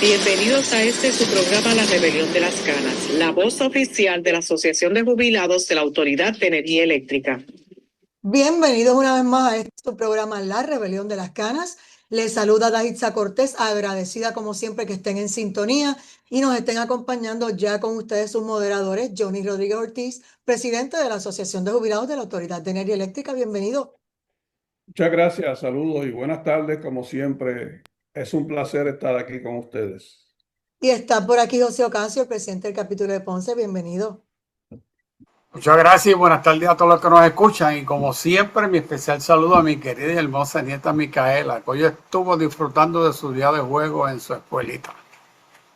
Bienvenidos a este su programa La Rebelión de las Canas, la voz oficial de la Asociación de Jubilados de la Autoridad de Energía Eléctrica. Bienvenidos una vez más a este su programa La Rebelión de las Canas. Les saluda Daitza Cortés, agradecida como siempre que estén en sintonía y nos estén acompañando ya con ustedes sus moderadores, Johnny Rodríguez Ortiz, presidente de la Asociación de Jubilados de la Autoridad de Energía Eléctrica. Bienvenido. Muchas gracias, saludos y buenas tardes, como siempre. Es un placer estar aquí con ustedes. Y está por aquí José Ocasio, el presidente del capítulo de Ponce. Bienvenido. Muchas gracias y buenas tardes a todos los que nos escuchan. Y como siempre, mi especial saludo a mi querida y hermosa nieta Micaela, que hoy estuvo disfrutando de su día de juego en su escuelita.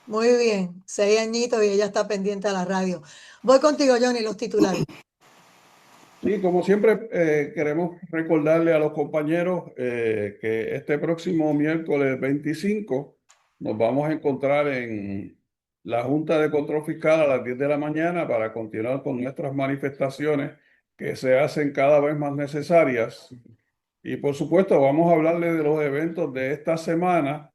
Muy bien, 6 añitos y ella está pendiente a la radio. Voy contigo, Johnny, los titulares. Sí, como siempre, queremos recordarle a los compañeros que este próximo miércoles 25 nos vamos a encontrar en la Junta de Control Fiscal a las 10 de la mañana para continuar con nuestras manifestaciones que se hacen cada vez más necesarias. Y por supuesto, vamos a hablarle de los eventos de esta semana,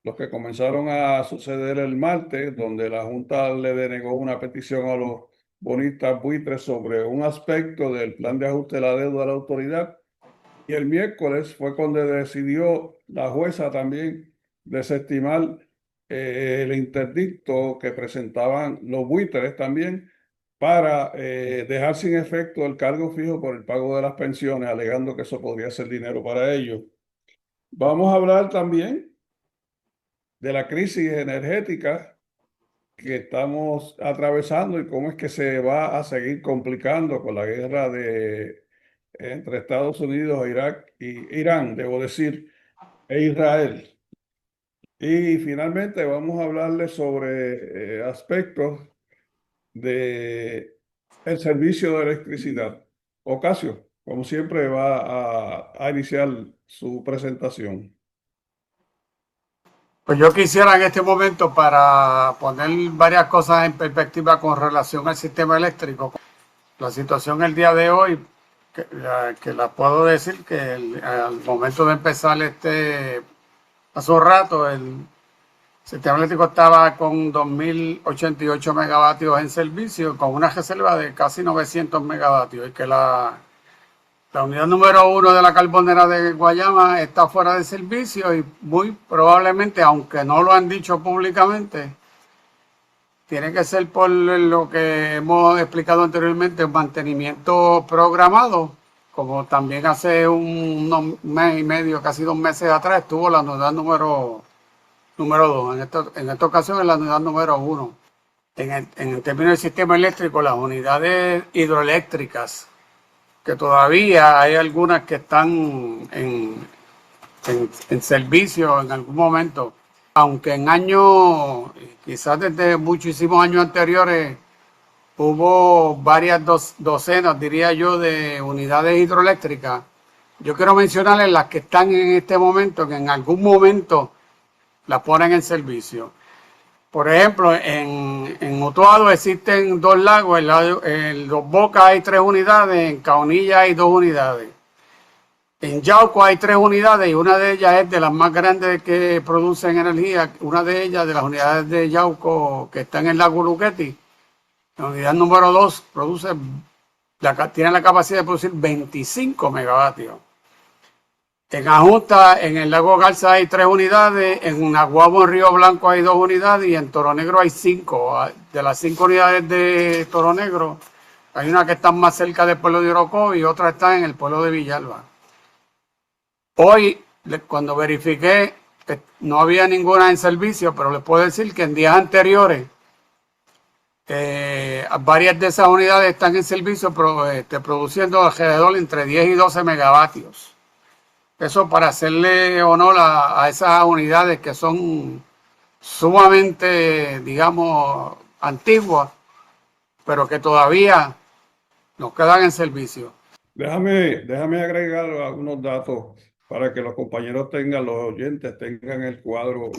los que comenzaron a suceder el martes, donde la Junta le denegó una petición a los bonistas buitres sobre un aspecto del plan de ajuste de la deuda de la autoridad. Y el miércoles fue cuando decidió la jueza también desestimar el interdicto que presentaban los buitres también para dejar sin efecto el cargo fijo por el pago de las pensiones, alegando que eso podría ser dinero para ellos. Vamos a hablar también de la crisis energética que estamos atravesando y cómo es que se va a seguir complicando con la guerra entre Estados Unidos, Irak y Irán, debo decir, e Israel. Y finalmente vamos a hablarles sobre aspectos de el servicio de electricidad. Ocasio, como siempre, va a iniciar su presentación. Pues yo quisiera en este momento, para poner varias cosas en perspectiva con relación al sistema eléctrico, la situación el día de hoy, que la puedo decir que al momento de empezar hace un rato, el sistema eléctrico estaba con 2.088 megavatios en servicio, con una reserva de casi 900 megavatios, y que la unidad número 1 de la carbonera de Guayama está fuera de servicio y muy probablemente, aunque no lo han dicho públicamente, tiene que ser por lo que hemos explicado anteriormente, un mantenimiento programado, como también hace un mes y medio, casi 2 meses atrás, estuvo la unidad número 2. En esta ocasión es la unidad número 1. En términos del sistema eléctrico, las unidades hidroeléctricas, que todavía hay algunas que están en servicio en algún momento, aunque en años, quizás desde muchísimos años anteriores, hubo varias docenas, diría yo, de unidades hidroeléctricas. Yo quiero mencionarles las que están en este momento, que en algún momento las ponen en servicio. Por ejemplo, en Utuado existen 2 lagos, en Dos Bocas hay 3 unidades, en Caonilla hay 2 unidades. En Yauco hay 3 unidades y una de ellas es de las más grandes que producen energía. Una de ellas, de las unidades de Yauco que está en el lago Luqueti, la unidad número 2 tiene la capacidad de producir 25 megavatios. En Ajusta, en el lago Garza hay 3 unidades, en Naguabo, en Río Blanco hay 2 unidades y en Toro Negro hay 5. De las 5 unidades de Toro Negro, hay una que está más cerca del pueblo de Orocó y otra está en el pueblo de Villalba. Hoy, cuando verifiqué, no había ninguna en servicio, pero les puedo decir que en días anteriores, varias de esas unidades están en servicio produciendo alrededor entre 10 y 12 megavatios. Eso para hacerle honor a esas unidades que son sumamente, digamos, antiguas, pero que todavía nos quedan en servicio. Déjame agregar algunos datos para que los compañeros los oyentes tengan el cuadro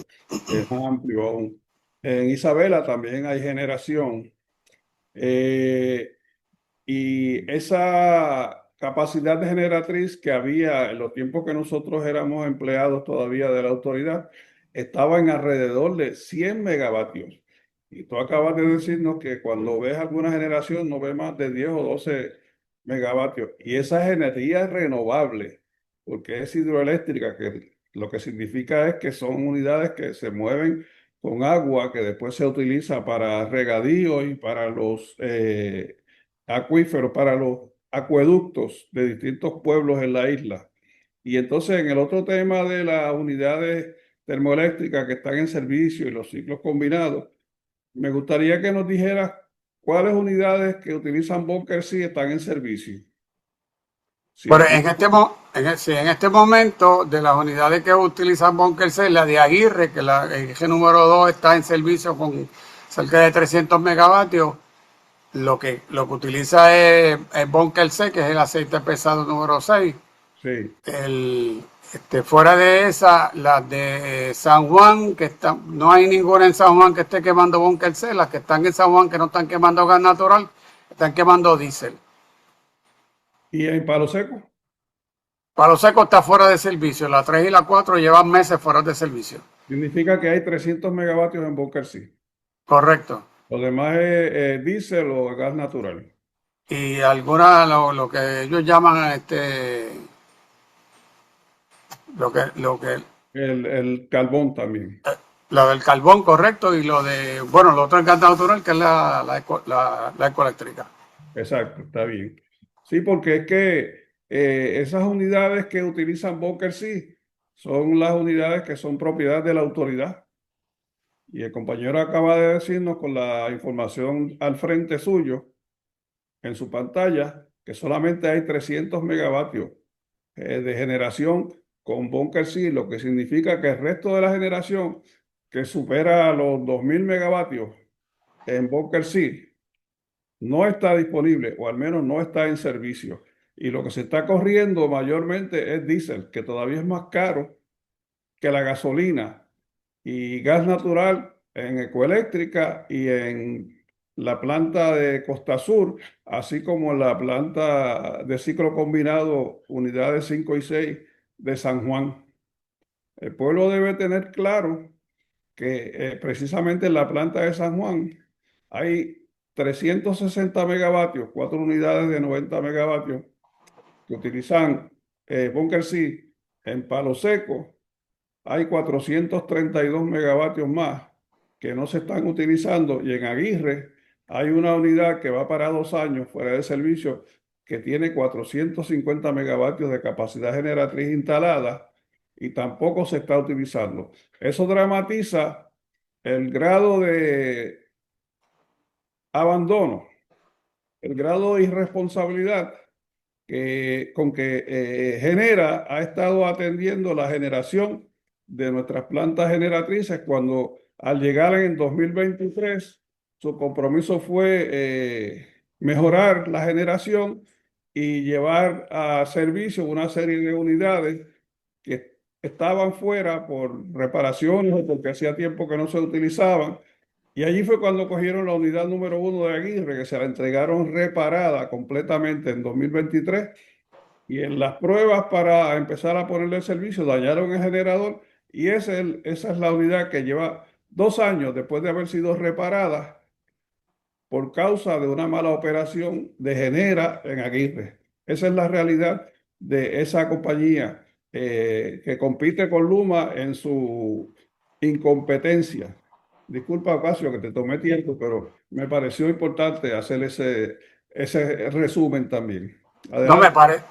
más amplio aún. En Isabela también hay generación y esa capacidad de generatriz que había en los tiempos que nosotros éramos empleados todavía de la autoridad estaba en alrededor de 100 megavatios. Y tú acabas de decirnos que cuando ves alguna generación no ves más de 10 o 12 megavatios. Y esa es energía renovable, porque es hidroeléctrica, que lo que significa es que son unidades que se mueven con agua que después se utiliza para regadío y para los acuíferos, para los acueductos de distintos pueblos en la isla. Y entonces en el otro tema de las unidades termoeléctricas que están en servicio y los ciclos combinados, me gustaría que nos dijeras cuáles unidades que utilizan Bunker C están en servicio. Si Pero en este momento, de las unidades que utilizan Bunker C, la de Aguirre, que la eje número 2 está en servicio con cerca de 300 megavatios, lo que utiliza es Bunker C, que es el aceite pesado número 6. Sí. Fuera de esa, las de San Juan, no hay ninguna en San Juan que esté quemando Bunker C. Las que están en San Juan, que no están quemando gas natural, están quemando diésel. ¿Y en Palo Seco? Palo Seco está fuera de servicio. La 3 y la 4 llevan meses fuera de servicio. Significa que hay 300 megavatios en Bunker C. Correcto. Lo demás es diésel o gas natural. Y alguna, lo que ellos llaman El carbón también. lo del carbón, correcto, y lo otro es gas natural, que es la ecoeléctrica. Exacto, está bien. Sí, porque es que esas unidades que utilizan Bunker C son las unidades que son propiedad de la autoridad. Y el compañero acaba de decirnos con la información al frente suyo, en su pantalla, que solamente hay 300 megavatios de generación con Bunker C, lo que significa que el resto de la generación que supera los 2000 megavatios en Bunker C no está disponible, o al menos no está en servicio. Y lo que se está corriendo mayormente es diésel, que todavía es más caro que la gasolina, y gas natural en Ecoeléctrica y en la planta de Costa Sur, así como en la planta de ciclo combinado unidades 5 y 6 de San Juan. El pueblo debe tener claro que precisamente en la planta de San Juan hay 360 megavatios, 4 unidades de 90 megavatios que utilizan Bunker C. En Palo Seco hay 432 megavatios más que no se están utilizando, y en Aguirre hay una unidad que va para 2 años fuera de servicio que tiene 450 megavatios de capacidad generatriz instalada y tampoco se está utilizando. Eso dramatiza el grado de abandono, el grado de irresponsabilidad con que Genera ha estado atendiendo la generación de nuestras plantas generatrices, cuando al llegar en 2023 su compromiso fue mejorar la generación y llevar a servicio una serie de unidades que estaban fuera por reparaciones o porque hacía tiempo que no se utilizaban. Y allí fue cuando cogieron la unidad número 1 de Aguirre, que se la entregaron reparada completamente en 2023. Y en las pruebas para empezar a ponerle el servicio dañaron el generador, y esa es la unidad que lleva 2 años después de haber sido reparada por causa de una mala operación de Genera en Aguirre. Esa es la realidad de esa compañía que compite con Luma en su incompetencia. Disculpa, Ocasio, que te tomé tiempo, pero me pareció importante hacer ese resumen también. No, Adelante.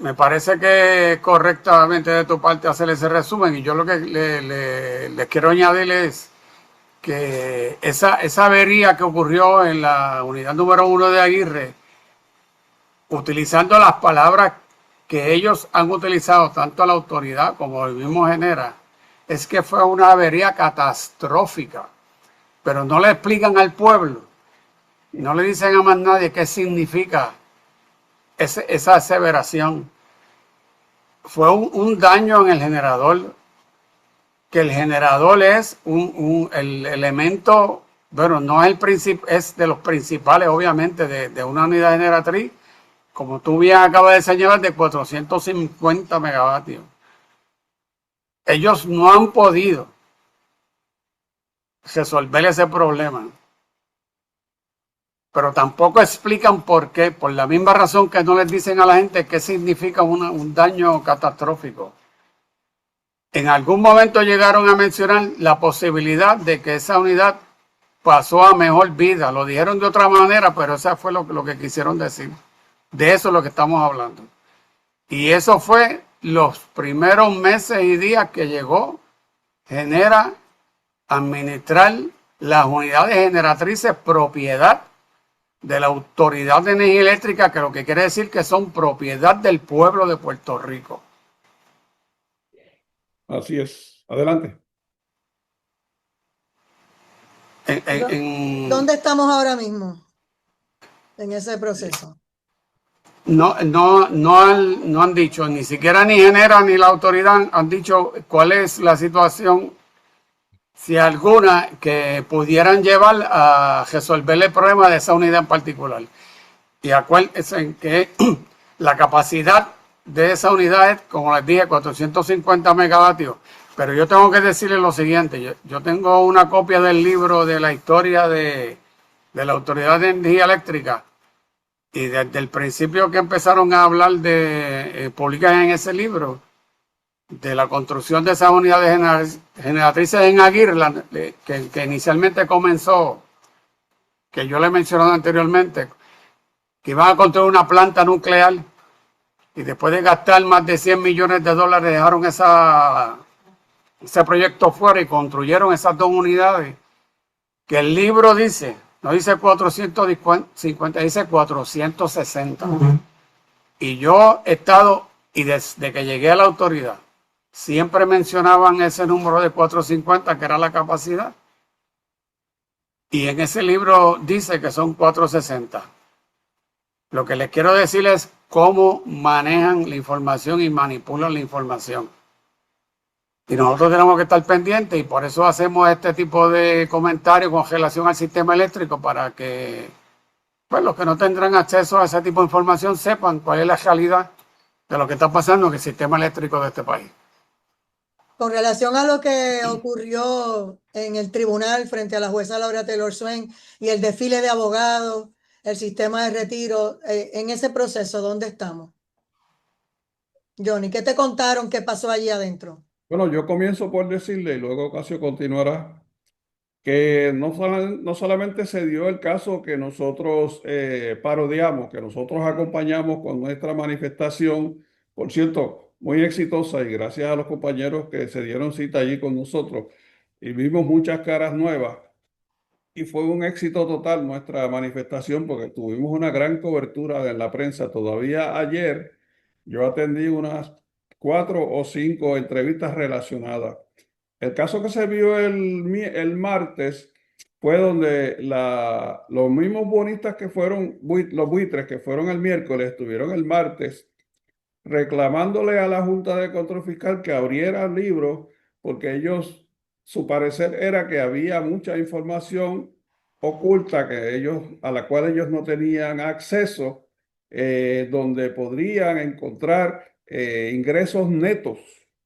me parece que es correctamente de tu parte hacer ese resumen, y yo lo que les quiero añadir es que esa avería que ocurrió en la unidad número 1 de Aguirre, utilizando las palabras que ellos han utilizado, tanto la autoridad como el mismo Genera, es que fue una avería catastrófica, pero no le explican al pueblo, no le dicen a más nadie qué significa esa aseveración. Fue un daño en el generador, que el generador es el elemento, bueno, no es es de los principales, obviamente, de una unidad generatriz, como tú bien acabas de señalar, de 450 megavatios. Ellos no han podido resolver ese problema. Pero tampoco explican por qué, por la misma razón que no les dicen a la gente qué significa un daño catastrófico. En algún momento llegaron a mencionar la posibilidad de que esa unidad pasó a mejor vida. Lo dijeron de otra manera, pero eso fue lo que quisieron decir. De eso es lo que estamos hablando. Y eso fue los primeros meses y días que llegó Genera a administrar las unidades generatrices propiedad de la Autoridad de Energía Eléctrica, que lo que quiere decir que son propiedad del pueblo de Puerto Rico. Así es. Adelante. ¿Dónde estamos ahora mismo en ese proceso? No han dicho, ni siquiera ni Genera ni la autoridad han dicho cuál es la situación, si alguna, que pudieran llevar a resolver el problema de esa unidad en particular. Y acuérdense que la capacidad de esa unidad es, como les dije, 450 megavatios. Pero yo tengo que decirles lo siguiente, yo tengo una copia del libro de la historia de la Autoridad de Energía Eléctrica, y desde el principio que empezaron a hablar de publicar en ese libro de la construcción de esas unidades generatrices en Aguirre, que inicialmente comenzó, que yo le he mencionado anteriormente, que iban a construir una planta nuclear, y después de gastar más de $100 millones dejaron ese proyecto fuera y construyeron esas dos unidades, que el libro dice, no dice 450, dice 460. Y yo he estado, y desde que llegué a la autoridad, siempre mencionaban ese número de 450, que era la capacidad. Y en ese libro dice que son 460. Lo que les quiero decir es cómo manejan la información y manipulan la información. Y nosotros tenemos que estar pendientes, y por eso hacemos este tipo de comentarios con relación al sistema eléctrico, para que pues, los que no tendrán acceso a ese tipo de información sepan cuál es la realidad de lo que está pasando en el sistema eléctrico de este país. Con relación a lo que ocurrió en el tribunal frente a la jueza Laura Taylor Swain y el desfile de abogados, el sistema de retiro, en ese proceso, ¿dónde estamos? Johnny, ¿qué te contaron que pasó allí adentro? Bueno, yo comienzo por decirle, y luego Ocasio continuará, que no solamente se dio el caso que nosotros parodiamos, que nosotros acompañamos con nuestra manifestación, por cierto, muy exitosa, y gracias a los compañeros que se dieron cita allí con nosotros, y vimos muchas caras nuevas, y fue un éxito total nuestra manifestación porque tuvimos una gran cobertura en la prensa. Todavía ayer yo atendí unas 4 o 5 entrevistas relacionadas. El caso que se vio el martes fue donde los mismos bonistas que fueron, los buitres que fueron el miércoles, estuvieron el martes reclamándole a la Junta de Control Fiscal que abriera el libro porque su parecer era que había mucha información oculta a la cual ellos no tenían acceso, donde podrían encontrar ingresos netos,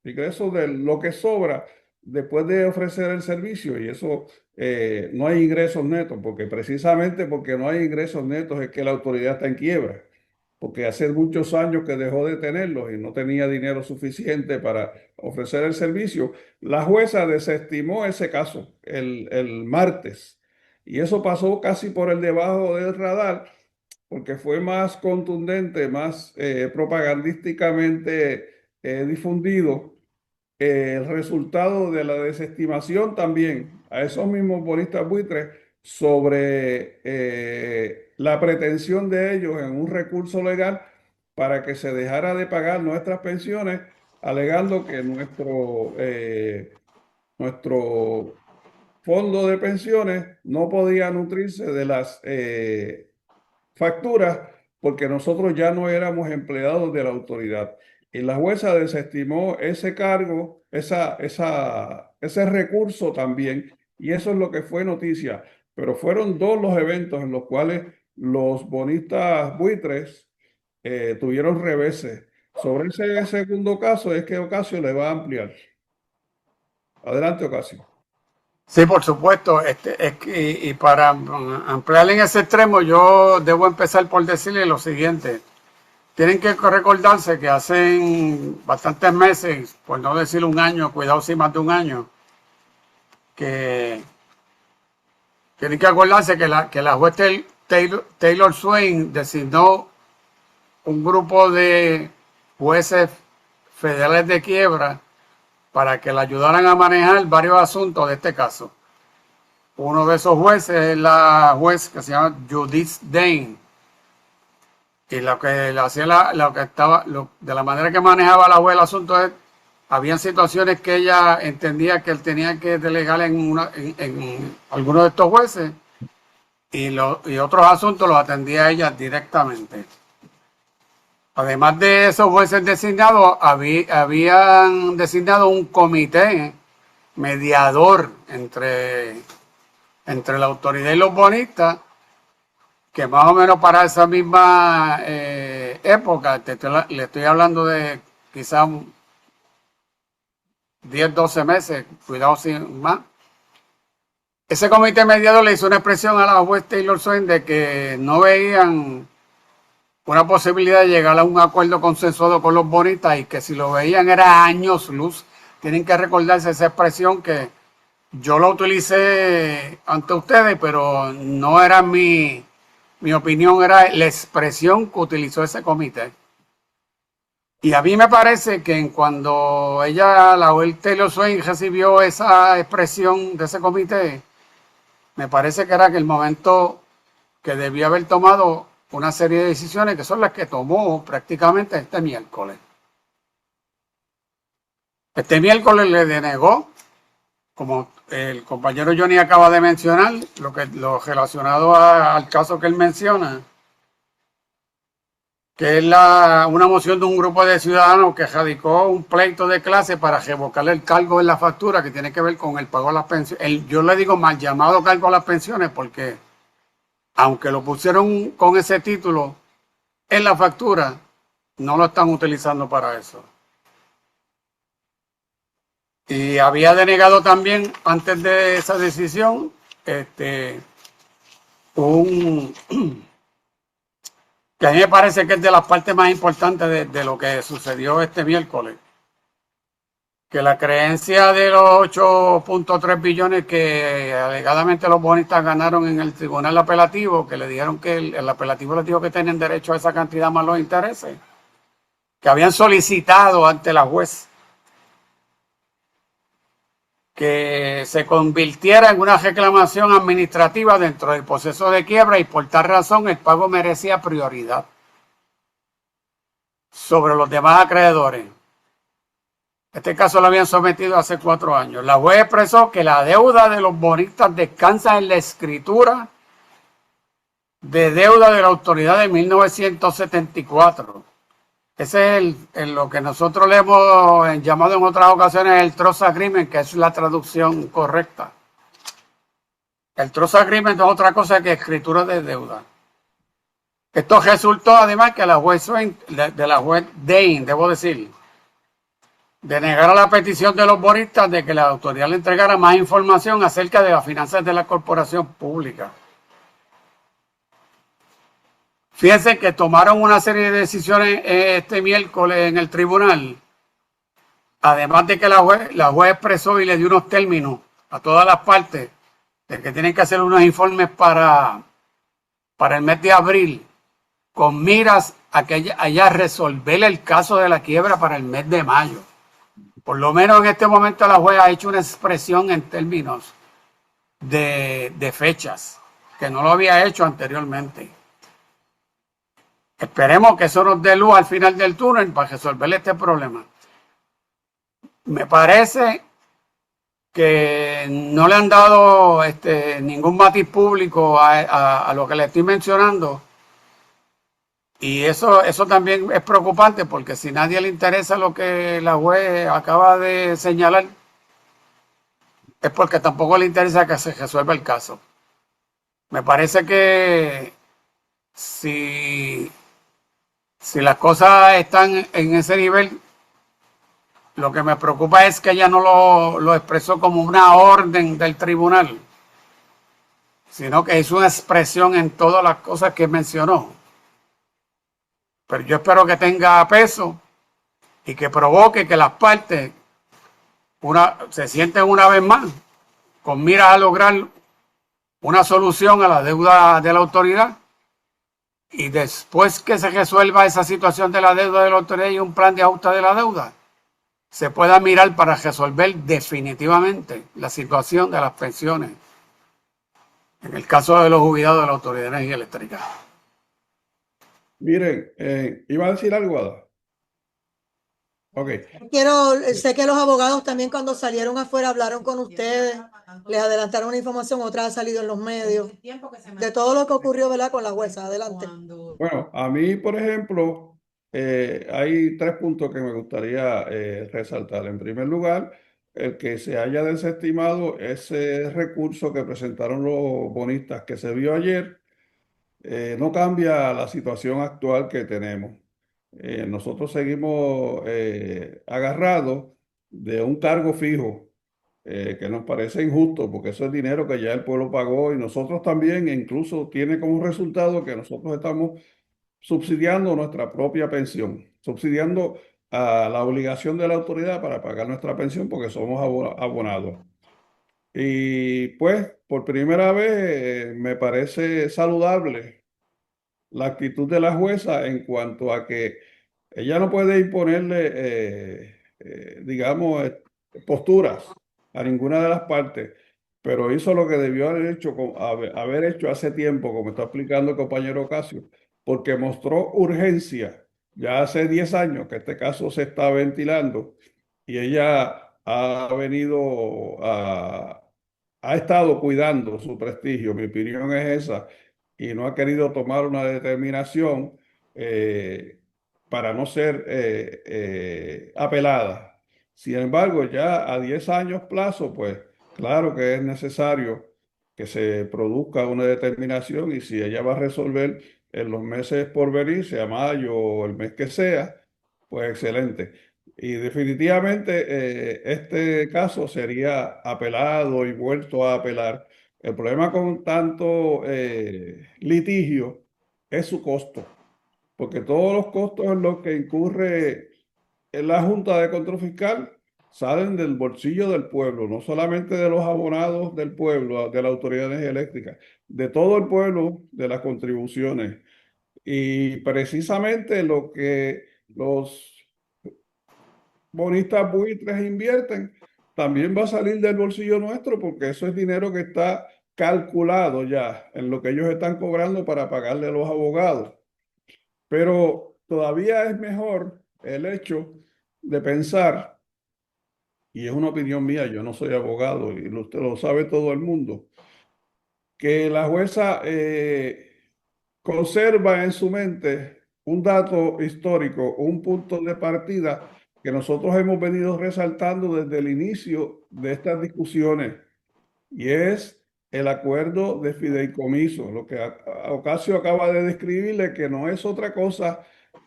ingresos de lo que sobra después de ofrecer el servicio, y eso no hay ingresos netos, porque precisamente porque no hay ingresos netos es que la autoridad está en quiebra, porque hace muchos años que dejó de tenerlos y no tenía dinero suficiente para ofrecer el servicio. La jueza desestimó ese caso el martes, y eso pasó casi por el debajo del radar porque fue más contundente, más propagandísticamente difundido el resultado de la desestimación también a esos mismos bonistas buitres sobre la pretensión de ellos en un recurso legal para que se dejara de pagar nuestras pensiones, alegando que nuestro fondo de pensiones no podía nutrirse de las facturas porque nosotros ya no éramos empleados de la autoridad. Y la jueza desestimó ese cargo, ese recurso también, y eso es lo que fue noticia. Pero fueron dos los eventos en los cuales los bonistas buitres tuvieron reveses. Sobre ese segundo caso es que Ocasio le va a ampliar. Adelante, Ocasio. Sí, por supuesto. Y para ampliar en ese extremo, yo debo empezar por decirle lo siguiente. Tienen que recordarse que hace bastantes meses, por no decir un año, cuidado si más de un año, que tienen que acordarse que la juez Taylor Swain designó un grupo de jueces federales de quiebra para que le ayudaran a manejar varios asuntos de este caso. Uno de esos jueces es la juez que se llama Judith Dane. Y lo que hacía de la manera que manejaba la juez el asunto es, habían situaciones que ella entendía que él tenía que delegar en algunos de estos jueces y otros asuntos los atendía ella directamente. Además de esos jueces designados, habían designado un comité mediador entre la autoridad y los bonistas, que más o menos para esa misma época, le estoy hablando de quizás 10, 12 meses, cuidado sin más. Ese comité mediador le hizo una expresión a la juez Taylor Swain de que no veían una posibilidad de llegar a un acuerdo consensuado con los bonistas y que si lo veían era años luz. Tienen que recordarse esa expresión que yo la utilicé ante ustedes, pero no era mi opinión, era la expresión que utilizó ese comité. Y a mí me parece que cuando la juez Taylor Swain recibió esa expresión de ese comité, me parece que era que el momento que debía haber tomado una serie de decisiones que son las que tomó prácticamente este miércoles. Este miércoles le denegó, como el compañero Johnny acaba de mencionar, lo relacionado al caso que él menciona, que es una moción de un grupo de ciudadanos que radicó un pleito de clase para revocarle el cargo en la factura que tiene que ver con el pago de las pensiones. Yo le digo mal llamado cargo a las pensiones porque aunque lo pusieron con ese título en la factura, no lo están utilizando para eso. Y había denegado también, antes de esa decisión, que a mí me parece que es de las partes más importantes de lo que sucedió este miércoles, que la creencia de los 8.3 billones que alegadamente los bonistas ganaron en el tribunal apelativo, que le dijeron que el apelativo les dijo que tenían derecho a esa cantidad más los intereses, que habían solicitado ante la juez que se convirtiera en una reclamación administrativa dentro del proceso de quiebra y por tal razón el pago merecía prioridad sobre los demás acreedores. Este caso lo habían sometido hace 4 años. La juez expresó que la deuda de los bonistas descansa en la escritura de deuda de la autoridad de 1974. Ese es lo que nosotros le hemos llamado en otras ocasiones el Trust Agreement, que es la traducción correcta. El Trust Agreement es otra cosa que escritura de deuda. Esto resultó además que la juez Dane, debo decir, denegara la petición de los bonistas de que la autoridad le entregara más información acerca de las finanzas de la corporación pública. Fíjense que tomaron una serie de decisiones este miércoles en el tribunal, además de que la juez expresó y le dio unos términos a todas las partes de que tienen que hacer unos informes para el mes de abril, con miras a que haya resolver el caso de la quiebra para el mes de mayo. Por lo menos en este momento la juez ha hecho una expresión en términos de fechas, que no lo había hecho anteriormente. Esperemos que eso nos dé luz al final del túnel para resolver este problema. Me parece que no le han dado ningún matiz público a lo que le estoy mencionando. Y eso también es preocupante porque si nadie le interesa lo que la juez acaba de señalar, es porque tampoco le interesa que se resuelva el caso. Me parece que si las cosas están en ese nivel, Lo que me preocupa es que ella no lo expresó como una orden del tribunal, sino que hizo una expresión en todas las cosas que mencionó. Pero yo espero que tenga peso y que provoque que las partes se sienten una vez más con miras a lograr una solución a la deuda de la autoridad, y después que se resuelva esa situación de la deuda de la autoridad y un plan de ajuste de la deuda, se pueda mirar para resolver definitivamente la situación de las pensiones en el caso de los jubilados de la Autoridad de Energía Eléctrica. Miren, iba a decir algo, Ada. Ok. Sé que los abogados también cuando salieron afuera hablaron con ustedes, les adelantaron una información, otra ha salido en los medios, de todo lo que ocurrió, ¿verdad? Con la jueza. Adelante. Bueno, a mí, por ejemplo, hay 3 puntos que me gustaría resaltar. En primer lugar, el que se haya desestimado ese recurso que presentaron los bonistas que se vio ayer, no cambia la situación actual que tenemos. Nosotros seguimos agarrados de un cargo fijo que nos parece injusto porque eso es dinero que ya el pueblo pagó y nosotros también, e incluso tiene como resultado que nosotros estamos subsidiando nuestra propia pensión, subsidiando a la obligación de la autoridad para pagar nuestra pensión porque somos abonados. Y pues por primera vez me parece saludable la actitud de la jueza en cuanto a que ella no puede imponerle, digamos, posturas a ninguna de las partes, pero hizo lo que debió haber hecho hace tiempo, como está explicando el compañero Ocasio, porque mostró urgencia. Ya hace 10 años que este caso se está ventilando y ella ha estado cuidando su prestigio. Mi opinión es esa y no ha querido tomar una determinación para no ser apelada. Sin embargo, ya a 10 años plazo, pues claro que es necesario que se produzca una determinación y si ella va a resolver en los meses por venir, sea mayo o el mes que sea, pues excelente. Y definitivamente este caso sería apelado y vuelto a apelar. El problema con tanto litigio es su costo, porque todos los costos en los que incurre en la Junta de Control Fiscal salen del bolsillo del pueblo, no solamente de los abonados del pueblo, de la Autoridad de Energía Eléctrica, de todo el pueblo, de las contribuciones. Y precisamente lo que los bonistas buitres invierten también va a salir del bolsillo nuestro porque eso es dinero que está calculado ya en lo que ellos están cobrando para pagarle a los abogados. Pero todavía es mejor el hecho de pensar, y es una opinión mía, yo no soy abogado y usted lo sabe todo el mundo, que la jueza conserva en su mente un dato histórico, un punto de partida que nosotros hemos venido resaltando desde el inicio de estas discusiones, y es el acuerdo de fideicomiso, lo que Ocasio acaba de describirle, que no es otra cosa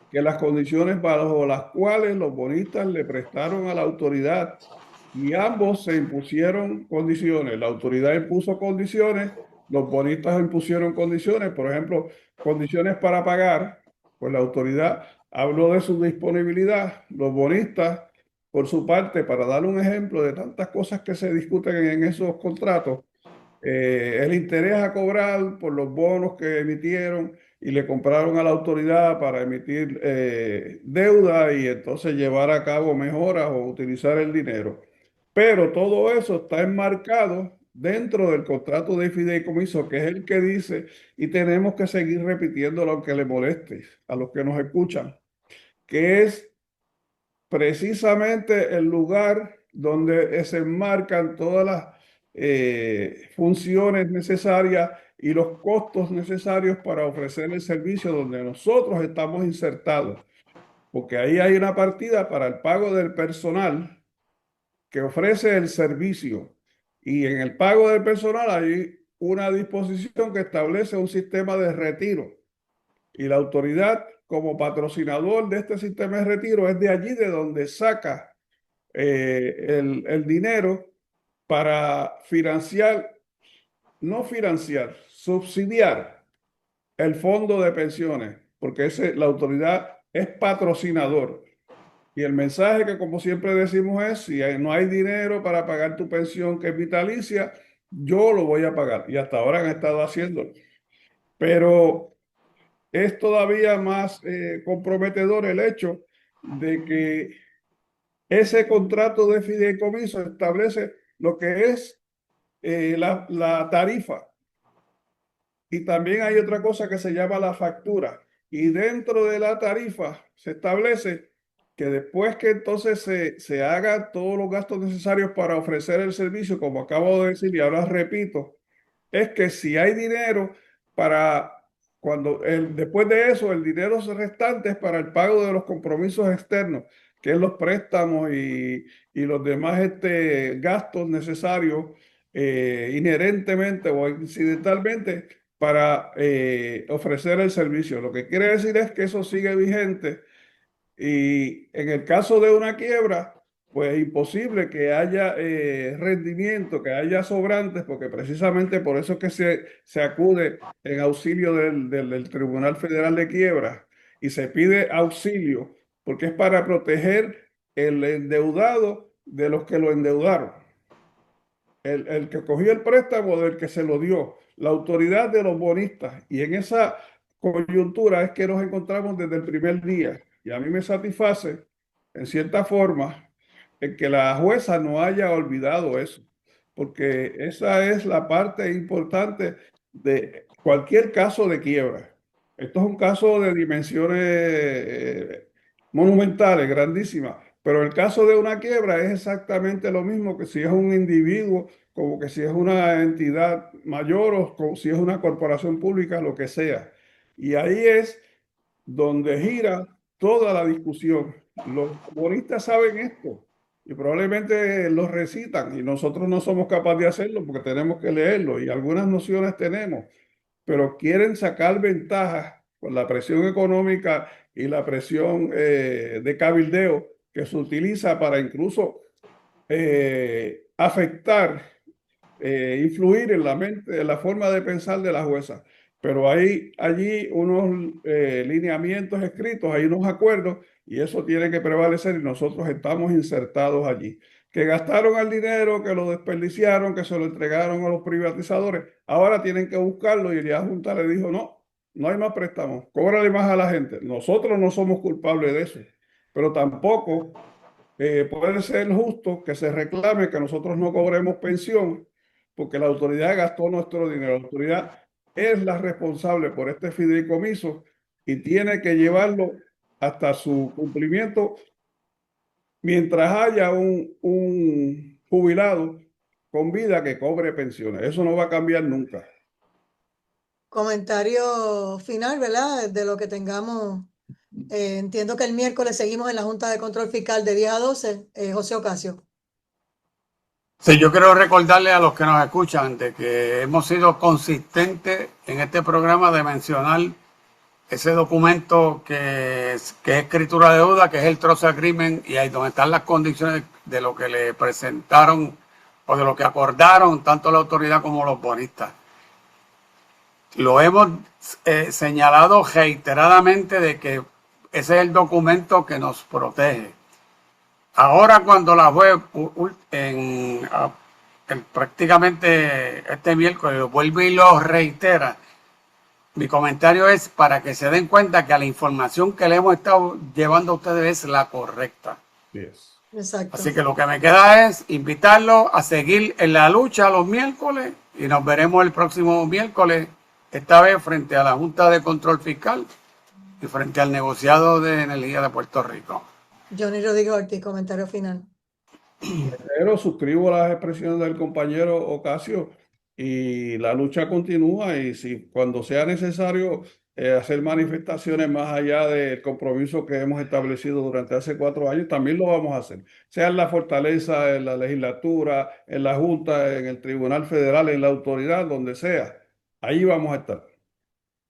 que las condiciones bajo las cuales los bonistas le prestaron a la autoridad y ambos se impusieron condiciones. La autoridad impuso condiciones, los bonistas impusieron condiciones, por ejemplo, condiciones para pagar, pues la autoridad habló de su disponibilidad, los bonistas, por su parte, para dar un ejemplo de tantas cosas que se discuten en esos contratos, el interés a cobrar por los bonos que emitieron y le compraron a la autoridad para emitir deuda y entonces llevar a cabo mejoras o utilizar el dinero. Pero todo eso está enmarcado dentro del contrato de fideicomiso, que es el que dice, y tenemos que seguir repitiendo lo que le moleste a los que nos escuchan, que es precisamente el lugar donde se enmarcan todas las funciones necesarias y los costos necesarios para ofrecer el servicio donde nosotros estamos insertados, porque ahí hay una partida para el pago del personal que ofrece el servicio y en el pago del personal hay una disposición que establece un sistema de retiro y la autoridad como patrocinador de este sistema de retiro es de allí de donde saca el dinero para subsidiar el fondo de pensiones, porque la autoridad es patrocinador. Y el mensaje que, como siempre decimos, es: si no hay dinero para pagar tu pensión, que es vitalicia, yo lo voy a pagar. Y hasta ahora han estado haciéndolo. Pero es todavía más comprometedor el hecho de que ese contrato de fideicomiso establece lo que es la tarifa. Y también hay otra cosa que se llama la factura. Y dentro de la tarifa se establece que después que entonces se hagan todos los gastos necesarios para ofrecer el servicio, como acabo de decir y ahora repito, es que si hay dinero para después de eso, el dinero restante es para el pago de los compromisos externos, que es los préstamos y los demás gastos necesarios inherentemente o incidentalmente para ofrecer el servicio. Lo que quiere decir es que eso sigue vigente y en el caso de una quiebra, pues es imposible que haya rendimiento, que haya sobrantes, porque precisamente por eso es que se acude en auxilio del Tribunal Federal de Quiebras y se pide auxilio, porque es para proteger el endeudado de los que lo endeudaron. El que cogió el préstamo del que se lo dio, la autoridad de los bonistas. Y en esa coyuntura es que nos encontramos desde el primer día. Y a mí me satisface, en cierta forma, el que la jueza no haya olvidado eso, porque esa es la parte importante de cualquier caso de quiebra. Esto es un caso de dimensiones monumentales, grandísimas, pero el caso de una quiebra es exactamente lo mismo que si es un individuo, como que si es una entidad mayor o como si es una corporación pública, lo que sea. Y ahí es donde gira toda la discusión. Los bonistas saben esto y probablemente lo recitan y nosotros no somos capaces de hacerlo porque tenemos que leerlo y algunas nociones tenemos, pero quieren sacar ventajas con la presión económica y la presión de cabildeo que se utiliza para incluso afectar, influir en la mente, en la forma de pensar de la jueza. Pero hay allí unos lineamientos escritos, hay unos acuerdos y eso tiene que prevalecer y nosotros estamos insertados allí. Que gastaron el dinero, que lo desperdiciaron, que se lo entregaron a los privatizadores, ahora tienen que buscarlo y la Junta le dijo: no, no hay más préstamos, cóbrale más a la gente. Nosotros no somos culpables de eso, pero tampoco puede ser justo que se reclame que nosotros no cobremos pensión porque la autoridad gastó nuestro dinero. La autoridad es la responsable por este fideicomiso y tiene que llevarlo hasta su cumplimiento mientras haya un jubilado con vida que cobre pensiones. Eso no va a cambiar nunca. Comentario final, ¿verdad? De lo que tengamos. Entiendo que el miércoles seguimos en la Junta de Control Fiscal de 10 a 12. José Ocasio. Sí, yo quiero recordarle a los que nos escuchan de que hemos sido consistentes en este programa de mencionar ese documento que es escritura de deuda, que es el Trust Agreement, y ahí donde están las condiciones de lo que le presentaron o de lo que acordaron tanto la autoridad como los bonistas. Lo hemos señalado reiteradamente de que ese es el documento que nos protege. Ahora cuando la juez prácticamente este miércoles lo vuelve y lo reitera, mi comentario es para que se den cuenta que la información que le hemos estado llevando a ustedes es la correcta. Yes. Exacto. Así que lo que me queda es invitarlos a seguir en la lucha los miércoles y nos veremos el próximo miércoles, esta vez frente a la Junta de Control Fiscal y frente al negociado de energía de Puerto Rico. Johnny Rodríguez Ortiz, comentario final. Pero suscribo las expresiones del compañero Ocasio y la lucha continúa y si cuando sea necesario hacer manifestaciones más allá del compromiso que hemos establecido durante hace 4 años, también lo vamos a hacer. Sea en la fortaleza, en la legislatura, en la Junta, en el Tribunal Federal, en la autoridad, donde sea. Ahí vamos a estar.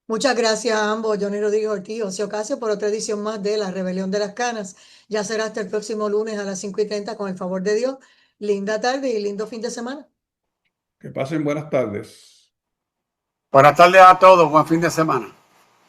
Muchas gracias a ambos, Johnny Rodríguez Ortiz y José Ocasio, por otra edición más de La Rebelión de las Canas. Ya será hasta el próximo lunes a las 5:30, con el favor de Dios. Linda tarde y lindo fin de semana. Que pasen buenas tardes. Buenas tardes a todos, buen fin de semana.